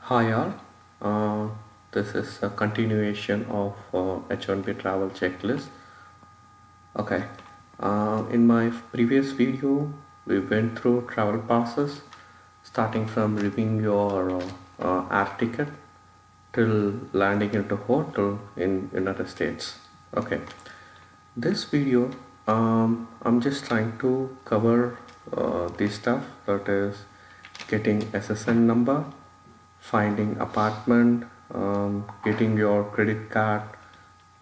Hi all, this is a continuation of H1B Travel Checklist. Okay, in my previous video, we went through travel passes, starting from reviewing your air ticket till landing into hotel in United States. Okay, this video, I'm just trying to cover this stuff, that is getting SSN number, finding apartment, getting your credit card,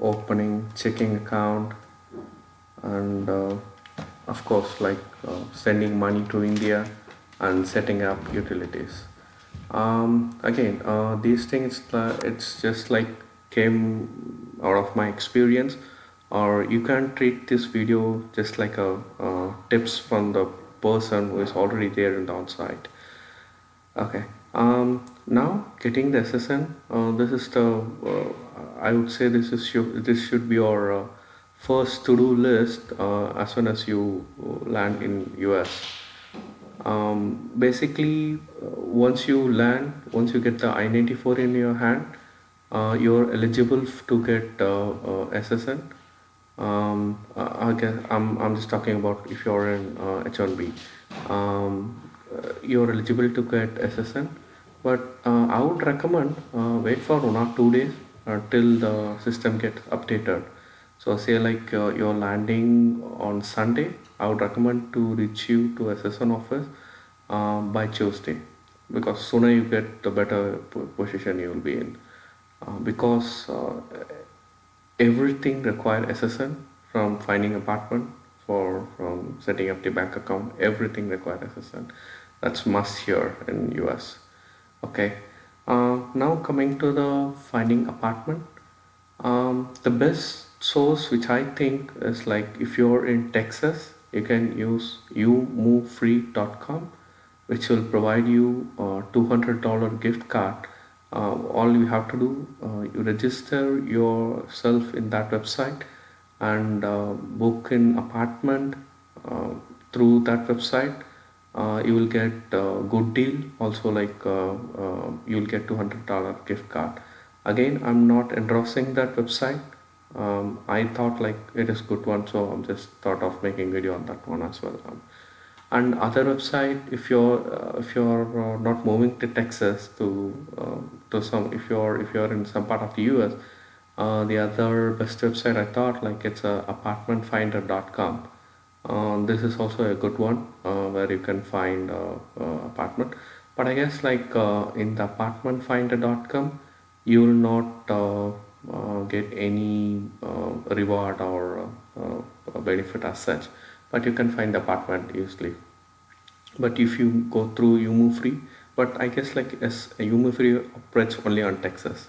opening checking account, and of course sending money to India and setting up utilities. Again, these things, it's just like came out of my experience, or you can treat this video just like a tips from the person who is already there in the on-site. Okay. Now getting the SSN. This is the. I would say this should be your first to-do list as soon as you land in US. Basically, once you get the I-94 in your hand, you're eligible to get SSN. I'm just talking about if you're in H1B. You're eligible to get SSN, but I would recommend wait for 1 or 2 days till the system gets updated. So say like you're landing on Sunday, I would recommend to reach you to SSN office by Tuesday, because sooner you get, the better position you will be in. Because everything require SSN, from finding apartment, for from setting up the bank account, everything require SSN. That's must here in US. Okay. Now coming to the finding apartment, the best source which I think is like, if you're in Texas, you can use youmovefree.com, which will provide you a $200 gift card. All you have to do, you register yourself in that website and book an apartment uh, through that website. You will get a good deal. Also, you'll get $200 gift card. Again, I'm not endorsing that website. I thought like it is good one, so I'm just thought of making video on that one as well. And other website, if you're not moving to Texas to some, if you're in some part of the US, the other best website I thought like it's apartmentfinder.com. This is also a good one where you can find apartment. But I guess in the apartmentfinder.com, you will not get any reward or benefit as such. But you can find the apartment easily. But if you go through Umu Free, but I guess like as Umu Free operates only on Texas,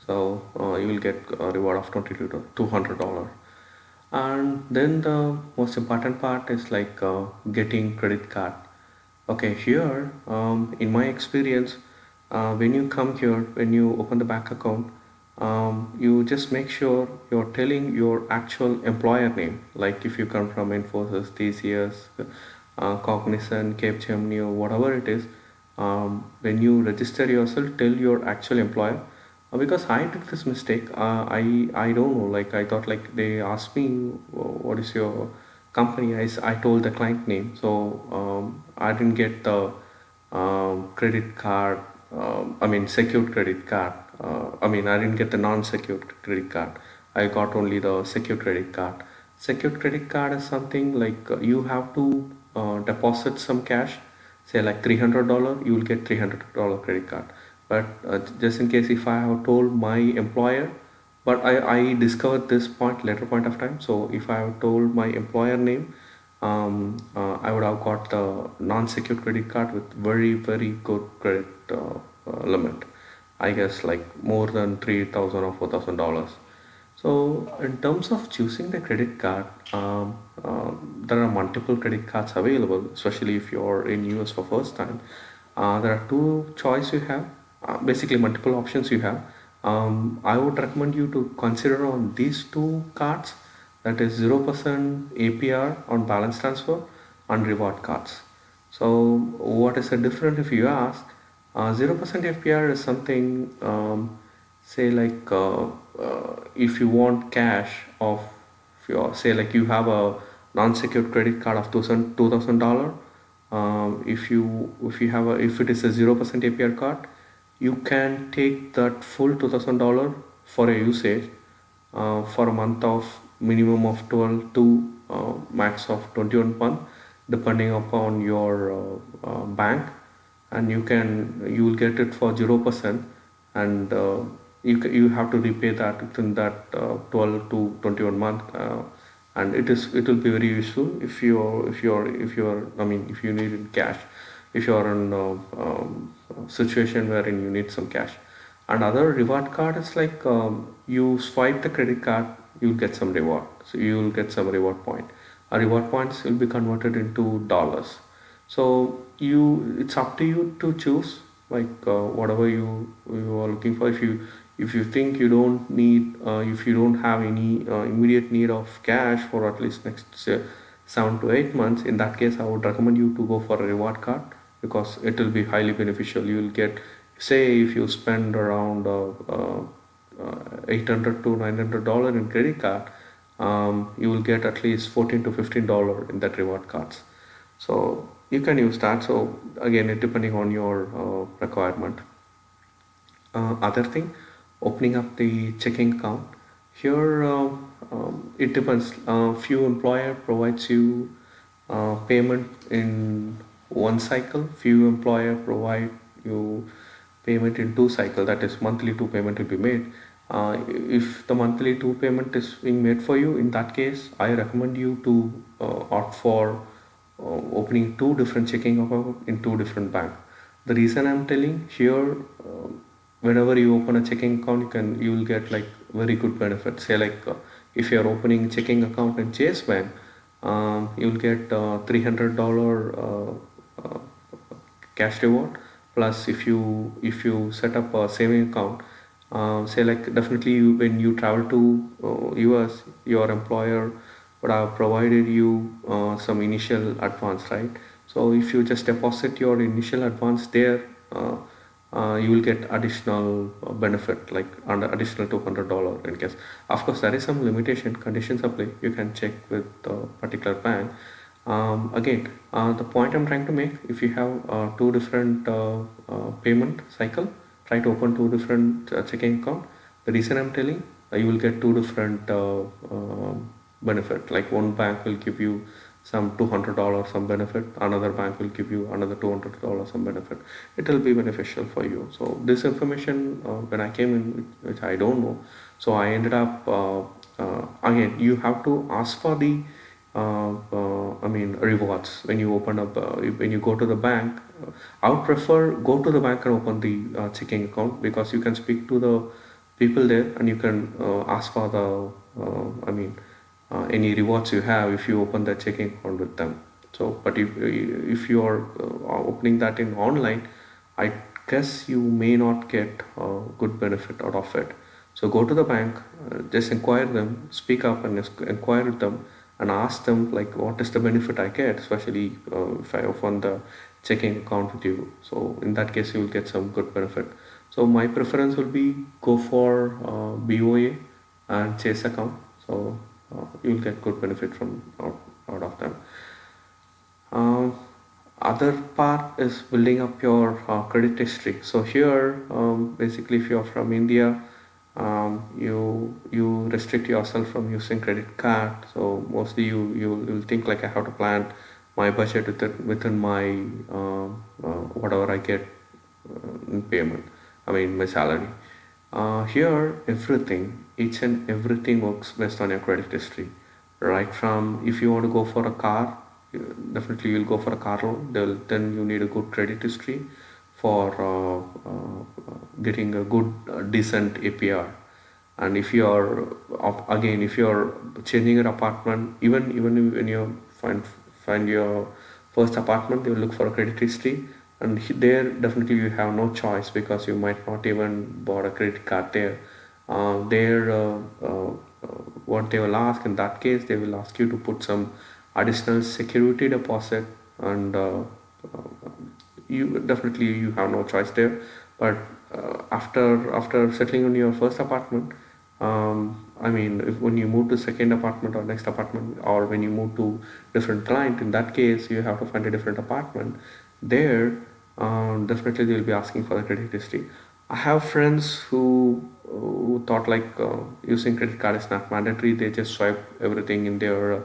so you will get a reward of $200. And then the most important part is getting credit card. Okay, here in my experience, when you come here, when you open the bank account, you just make sure you're telling your actual employer name. Like if you come from Infosys, TCS, Cognizant, Capgemini, or whatever it is, when you register yourself, tell your actual employer. Because I did this mistake. I don't know. Like I thought like they asked me, what is your company? I told the client name. So I didn't get the credit card. I mean secured credit card. I didn't get the non-secured credit card. I got only the secured credit card. Secured credit card is something like you have to deposit some cash, say like $300, you will get $300 credit card. But just in case, if I have told my employer, but I discovered this point later point of time. So if I have told my employer name, I would have got the non-secured credit card with very good credit limit. I guess like more than $3,000 or $4,000. So in terms of choosing the credit card, there are multiple credit cards available, especially if you're in US for first time. There are two choice you have, basically multiple options you have. I would recommend you to consider on these two cards, that is 0% APR on balance transfer and reward cards. So what is the difference if you ask? 0% APR is something, say like if you want cash of your, say like you have a non-secured credit card of $2,000. If you have a, if it is a 0% APR card, you can take that full $2,000 for a usage for a month of minimum of 12 to max of 21 month, depending upon your bank. And you will get it for 0%. And you have to repay that within that 12 to 21 month. And it will be very useful if you're I mean, if you need in cash, if you're in a situation wherein you need some cash. Another reward card is like, you swipe the credit card, you'll get some reward. So you'll get some reward point. Reward points will be converted into dollars. So it's up to you to choose, like whatever you are looking for. If you think you don't need, if you don't have any immediate need of cash for at least next 7 to 8 months, in that case I would recommend you to go for a reward card, because it will be highly beneficial. You will get, say if you spend around 800 to $900 in credit card, you will get at least $14 to $15 in that reward cards. So you can use that. So again, it depending on your requirement. Other thing, opening up the checking account. Here, it depends. Few employer provides you payment in one cycle. Few employer provide you payment in two cycle. That is, monthly two payment will be made. If the monthly two payment is being made for you, in that case, I recommend you to opt for opening two different checking account in two different bank. The reason I'm telling here, whenever you open a checking account, you will get like very good benefits. Say like, if you're opening checking account in Chase Bank, you'll get $300 cash reward. Plus, if you set up a saving account, say like, definitely when you travel to US, your employer would have provided you some initial advance, right? So if you just deposit your initial advance there, you will get additional benefit, like under additional $200 in case. Of course, there is some limitation, conditions apply. You can check with the particular bank. Again, the point I'm trying to make, if you have two different payment cycle, try to open two different checking account. The reason I'm telling, you will get two different benefit. Like, one bank will give you some $200 some benefit, another bank will give you another $200 some benefit. It will be beneficial for you. So this information, when I came in, which I don't know, so I ended up, again, you have to ask for the I mean, rewards when you open up, when you go to the bank. I would prefer go to the bank and open the checking account, because you can speak to the people there, and you can ask for the I mean, any rewards you have if you open the checking account with them. So, but if you are opening that in online, I guess you may not get good benefit out of it. So go to the bank, just inquire them, speak up and inquire with them, and ask them like, what is the benefit I get, especially if I open the checking account with you. So in that case, you will get some good benefit. So my preference will be go for BOA and Chase account. So you'll get good benefit from out of them. Uh, Other part is building up your credit history. So here, basically, if you're from India, you restrict yourself from using credit card. So mostly you'll think like, I have to plan my budget within my whatever I get in payment. I mean, my salary. Here, each and everything works based on your credit history. Right from, if you want to go for a car, definitely you'll go for a car loan. Then you need a good credit history for getting a good, decent APR. And if if you're changing your apartment, even when you find your first apartment, they will look for a credit history. And there, definitely you have no choice, because you might not even bought a credit card there. There, what they will ask in that case, they will ask you to put some additional security deposit. And you definitely you have no choice there. But after settling on your first apartment, I mean, if when you move to second apartment or next apartment, or when you move to different client, in that case you have to find a different apartment. There, definitely they'll be asking for the credit history. I have friends who thought like using credit card is not mandatory. They just swipe everything in their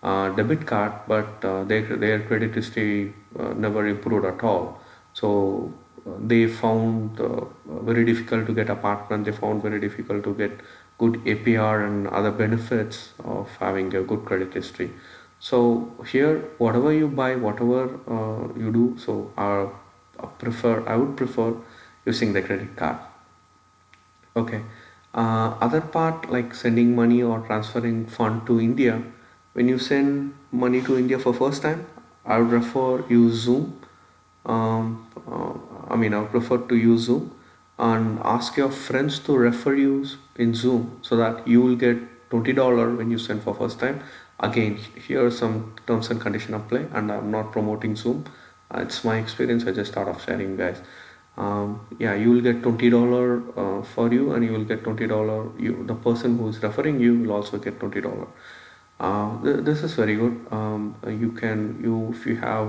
debit card, but their credit history never improved at all. So they found very difficult to get apartment. They found very difficult to get good APR and other benefits of having a good credit history. So here, whatever you buy, whatever you do, so I would prefer using the credit card. Okay. Other part like sending money or transferring fund to India. When you send money to India for first time, I would refer use Zoom. I would prefer to use Zoom and ask your friends to refer you in Zoom so that you will get $20 when you send for first time. Again, here are some terms and condition apply, and I'm not promoting Zoom. It's my experience. I just thought of sharing, guys. Yeah, you will get $20 for you, and you will get $20. The person who is referring you will also get $20. This is very good. You can you if you have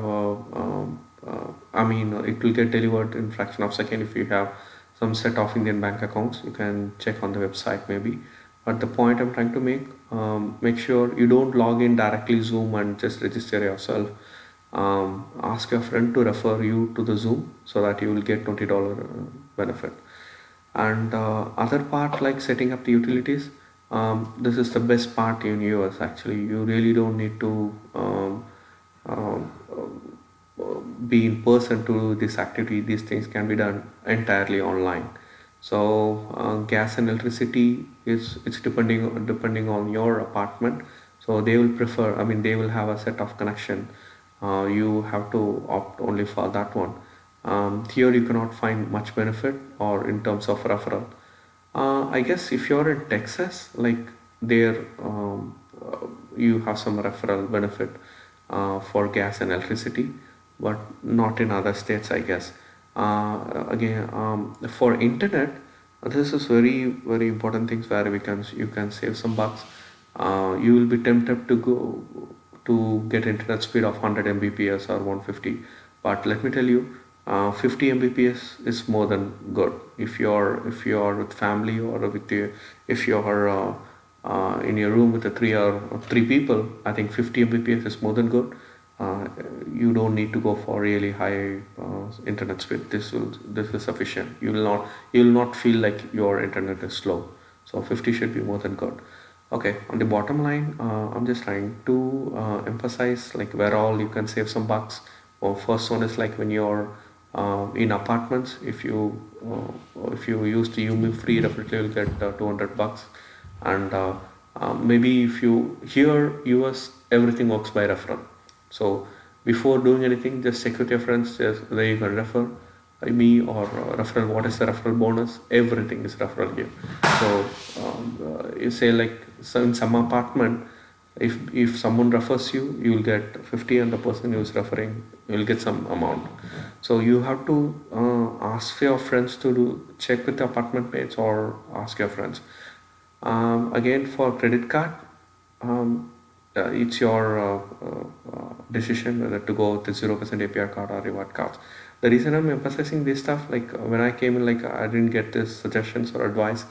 it will get delivered in fraction of second if you have some set of Indian bank accounts. You can check on the website maybe. But the point I'm trying to make sure you don't log in directly Zoom and just register yourself. Ask your friend to refer you to the Zoom so that you will get $20 benefit. And other part like setting up the utilities, this is the best part in US actually. You really don't need to um, be in person to do this activity. These things can be done entirely online. So gas and electricity is it's depending on your apartment. So they will prefer, I mean, they will have a set of connection. You have to opt only for that one. Here you cannot find much benefit or in terms of referral. I guess if you're in Texas, like there, you have some referral benefit for gas and electricity, but not in other states, I guess. Again, for internet, this is very important things where you can save some bucks. You will be tempted to go to get internet speed of 100 Mbps or 150, but let me tell you, 50 Mbps is more than good. If you're with family or with your, if you're in your room with the three people, I think 50 Mbps is more than good. You don't need to go for really high internet speed. This is sufficient. You will not feel like your internet is slow. So 50 should be more than good. Okay, on the bottom line, I'm just trying to emphasize like where all you can save some bucks. Well, first one is like when you're in apartments. If you use the UMI free, definitely you'll get $200. And maybe if you here US everything works by referral. So before doing anything, just check with your friends. Just where you can refer me or referral. What is the referral bonus? Everything is referral here. So you say like in some apartment, if someone refers you, you will get 50, and the person who is referring, you will get some amount. So you have to ask your friends to check with the apartment mates or ask your friends. Again, for credit card, it's your decision whether to go with the 0% APR card or reward cards. The reason I'm emphasizing this stuff, like when I came in, like I didn't get this suggestions or advice,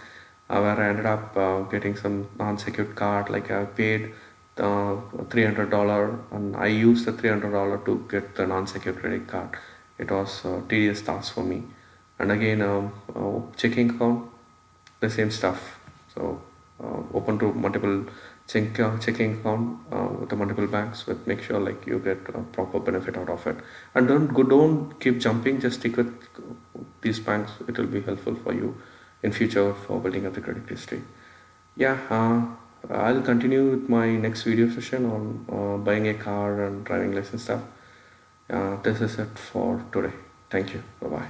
where I ended up getting some non-secured card. Like I paid $300, and I used the $300 to get the non-secured credit card. It was tedious task for me. And again, checking account, the same stuff. So open to multiple checking account with the multiple banks, with make sure like you get a proper benefit out of it. And don't keep jumping. Just stick with these banks. It will be helpful for you in future for building up the credit history. Yeah, I'll continue with my next video session on buying a car and driving license stuff. This is it for today. Thank you. Bye bye.